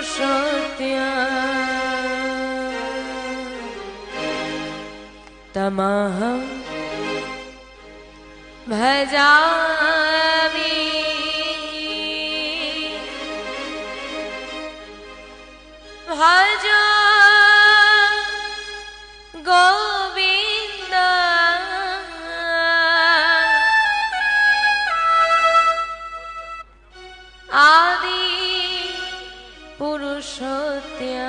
पुरुषोत्या तमहं भजामि भज गोविंद आदि पुरुषोत्या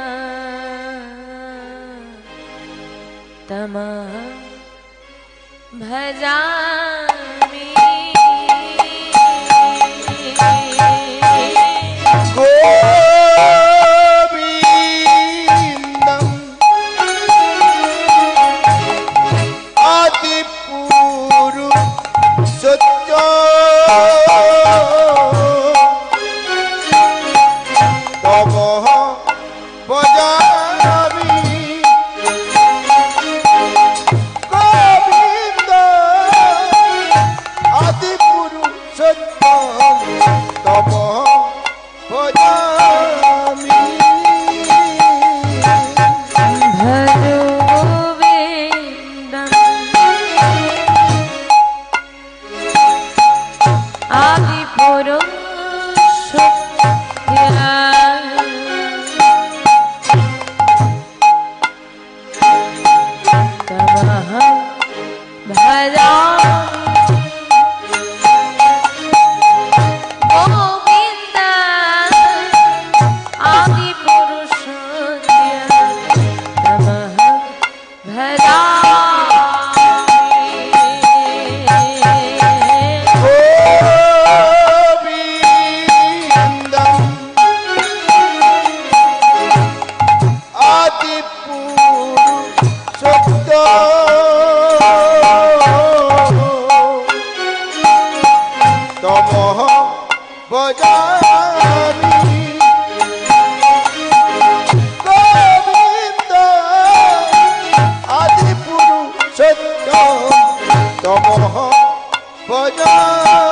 तमहं भजामि गोविंदं आदिपुरुषोत्तम तमहं भजामि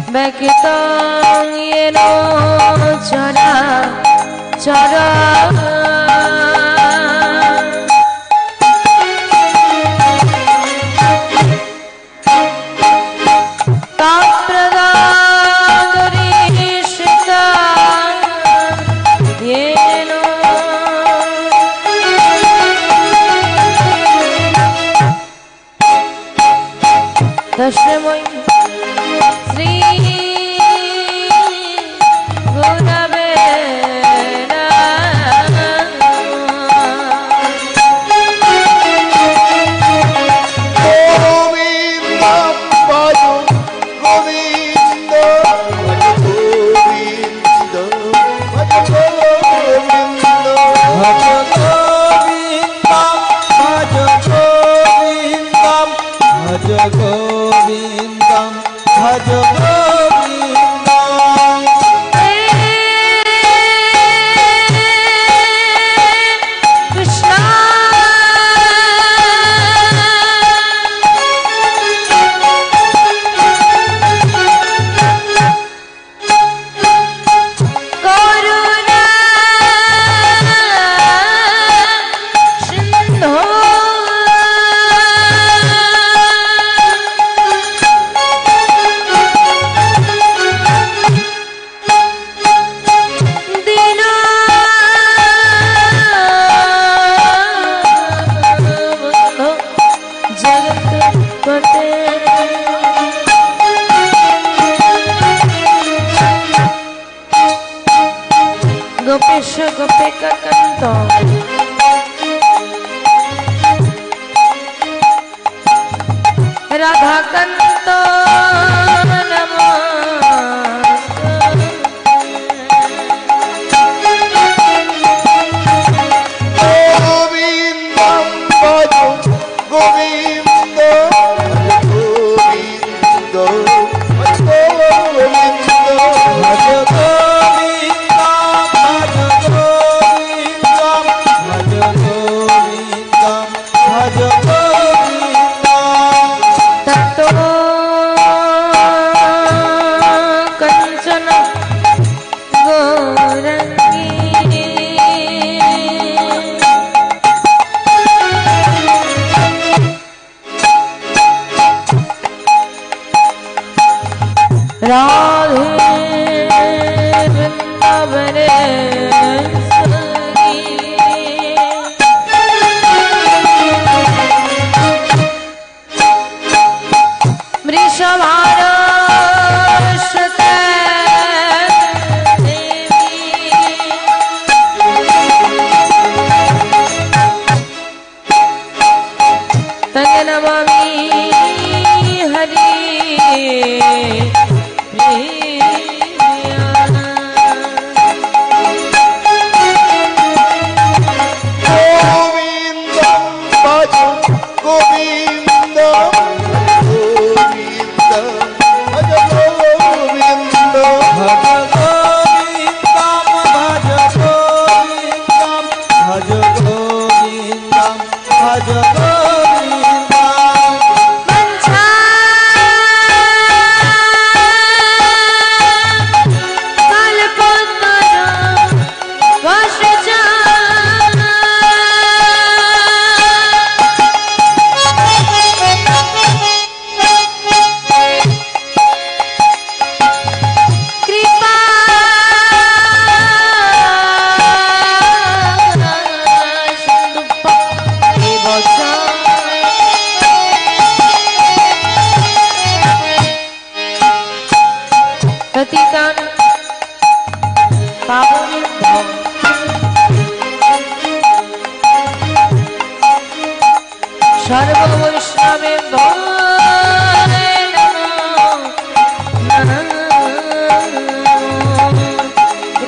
Bekitang yeno chara chara Tapradadurishita yeno Tashamoy Sri Gurave Govindam, Bhaj Govindam. Krishna Karuna Sindhu Gopesha Gopeka Kanto Radha Kanto Govindam, Bhaj Govindam, Bhaj Govindam, Bhaj Radhe Vrindavaneshwari Vrishabharashate Devi Tanganamami Hari Govindam, Bhaj Govindam, Bhaj Govindam, Bhaj Govindam, Bhaj Govindam, Bhaj Govindam. Mancha Kalpatara Vashacha Kripa Shindupa Devasa Patitan Pavanam Sarva Vaishnave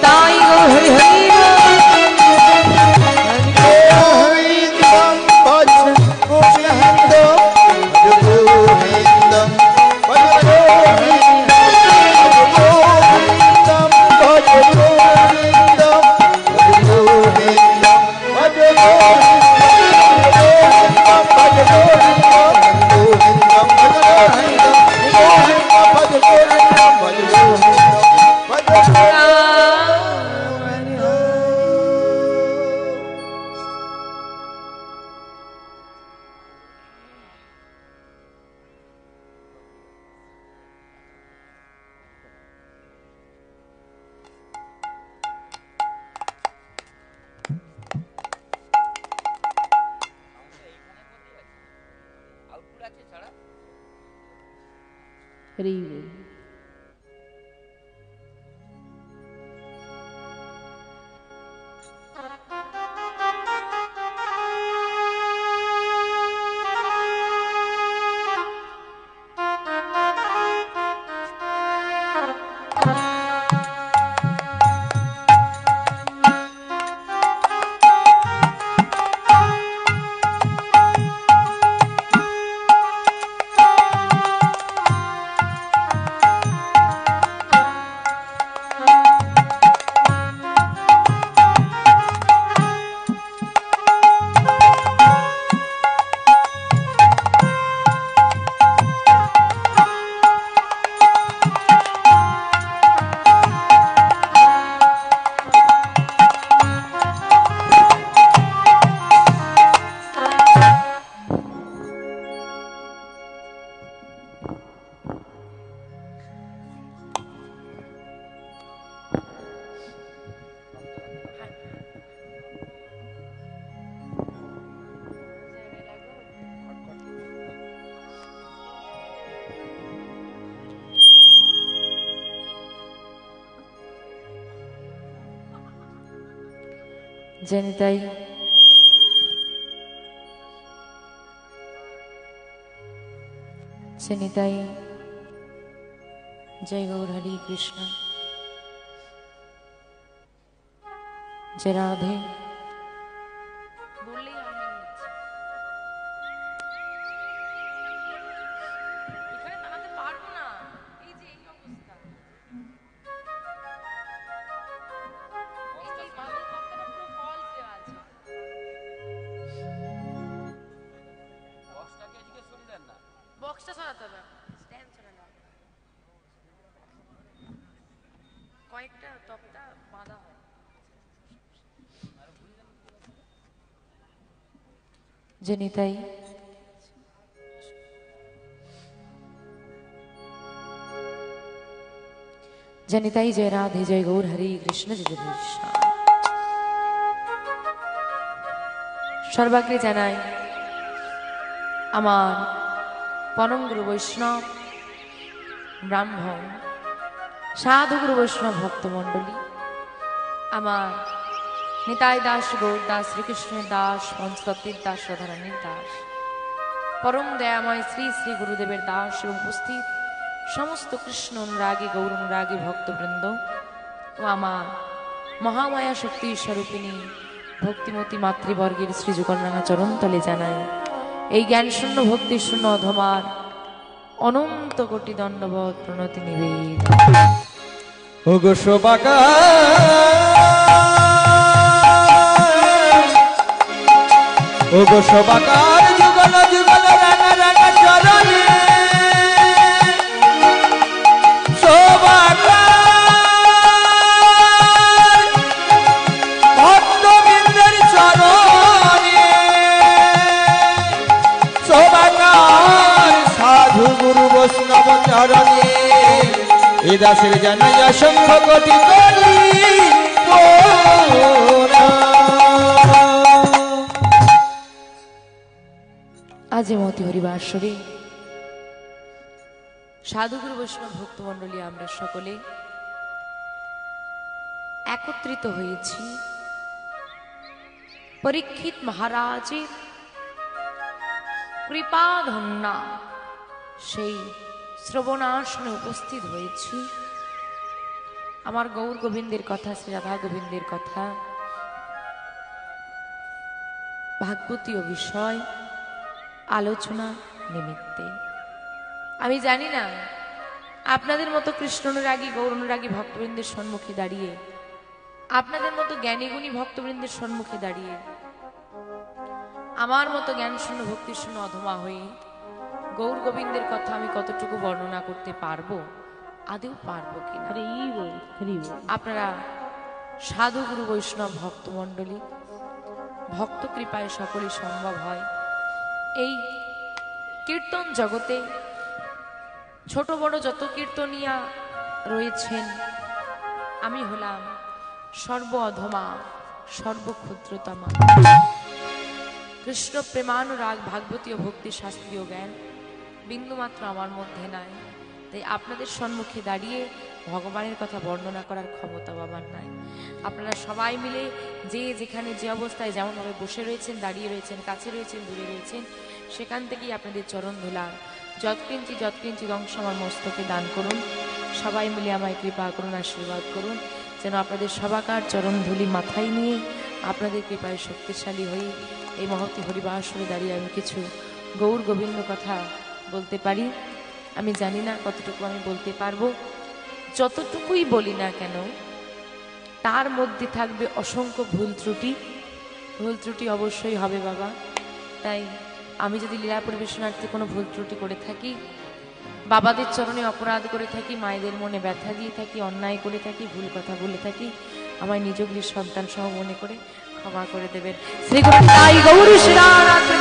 Dai Go Hari Hari Govindam, Bhaj Govindam, Bhaj Govindam, Bhaj Govindam, Bhaj Govindam, Bhaj Govindam, Bhaj Govindam, Bhaj Govindam, Bhaj Govindam, Bhaj Govindam, Hari বল। জনিতাই জনিতাই জয় গৌর হরি কৃষ্ণ। জয় রাধে। বললেই আমি এখানে দাঁড়াতে পারবো না, এই যে এই অবস্থা। বক্সটা সরাতে হবে, স্ট্যান্ড সরাতে হবে, কয়েকটা তক্তা বাঁধা হয়। জনিতাই জনিতাই জয় রাধে জয় গৌর হরি কৃষ্ণ জয় কৃষ্ণ। সর্বাগ্রে জানাই আমার পরম গুরু বৈষ্ণব ব্রাহ্মণ সাধু গুরু বৈষ্ণব ভক্তমণ্ডলী, আমার নিতাই দাস গৌর দাস শ্রীকৃষ্ণের দাস পঞ্চতত্ত্বের দাস রাধারানীর দাস পরম দয়াময় শ্রী শ্রী গুরুদেবের দাস এবং উপস্থিত সমস্ত কৃষ্ণ অনুরাগী গৌর অনুরাগী ভক্তবৃন্দ ও আমার মহামায়া শক্তি স্বরূপিণী ভক্তিমতী মাতৃবর্গের শ্রীযুগলরাঙা চরণতলে জানাই এই জ্ঞান শূন্য ভক্তি শূন্য অধমার অনন্ত কোটি দণ্ডবত প্রণতি নিবেদ। ওগো শোভাকা ওগো শোভাকার যুগল যুগল রাঙা রাঙা চরণে শোভাকার ভক্তবৃন্দের চরণে শোভাকার সাধু গুরু বৈষ্ণব চরণে এ দাসের জানাই অসংখ্য কোটি কোটি আজ মতি হরিবাসরে সাধুগুরু বৈষ্ণব ভক্তমণ্ডলী আমরা সকলে একত্রিত হয়েছি পরীক্ষিত মহারাজের কৃপাধন্যা সেই শ্রবণাসনে উপস্থিত হয়েছি। আমার গৌর গোবিন্দের কথা, শ্রী রাধা গোবিন্দের কথা, ভাগবতীয় বিষয় আলোচনা নিমিত্তে। আমি জানি না আপনাদের মতো কৃষ্ণ অনুরাগী গৌর অনুরাগী ভক্তবৃন্দের সম্মুখে দাঁড়িয়ে, আপনাদের মতো জ্ঞানীগুণী ভক্তবৃন্দের সম্মুখে দাঁড়িয়ে আমার মতো জ্ঞান শূন্য ভক্তি শূন্য অধমা হয়ে গৌর গোবিন্দের কথা আমি কতটুকু বর্ণনা করতে পারবো, আদেও পারবো কিনা। আপনারা সাধু গুরু বৈষ্ণব ভক্তমণ্ডলী, ভক্ত কৃপায় সকলে সম্ভব হয়। এই কীর্তন জগতে ছোট বড় যত কীর্তনিয়া রয়েছেন, আমি হলাম সর্ব অধমা সর্বক্ষুদ্রতমা। কৃষ্ণ প্রেমানুরাগ ভাগবতীয় ভক্তি শাস্ত্রীয় জ্ঞান বিন্দুমাত্র আমার মধ্যে নাই। তাই আপনাদের সম্মুখে দাঁড়িয়ে ভগবানের কথা বর্ণনা করার ক্ষমতাও আমার নাই। আপনারা সবাই মিলে যে যেখানে যে অবস্থায় যেমনভাবে বসে রয়েছেন, দাঁড়িয়ে রয়েছেন, কাছে রয়েছেন, দূরে রয়েছেন, সেখান থেকেই আপনাদের চরণ ধুলা যৎকিঞ্চিৎ অংশ আমার মস্তকে দান করুন। সবাই মিলে আমায় কৃপা করুন, আশীর্বাদ করুন, যেন আপনাদের সবাকার চরণ ধুলি মাথায় নিয়ে আপনাদের কৃপায় শক্তিশালী হয়ে এই মহতী হরিবাসরে দাঁড়িয়ে আমি কিছু গৌর গোবিন্দ কথা বলতে পারি। আমি জানি না কতটুকু আমি বলতে পারবো, যতটুকুই বলি না কেন তার মধ্যে থাকবে অসংখ্য ভুল ত্রুটি অবশ্যই হবে বাবা। তাই আমি যদি লীলা পরিবেশনার্থে কোনো ভুল ত্রুটি করে থাকি, বাবাদের চরণে অপরাধ করে থাকি, মায়েদের মনে ব্যথা দিয়ে থাকি, অন্যায় করে থাকি, ভুল কথা বলে থাকি, আমায় নিজ গৃহের সন্তান সহ মনে করে ক্ষমা করে দেবেন। শ্রী গুরু নিতাই গৌর শ্রী রাধে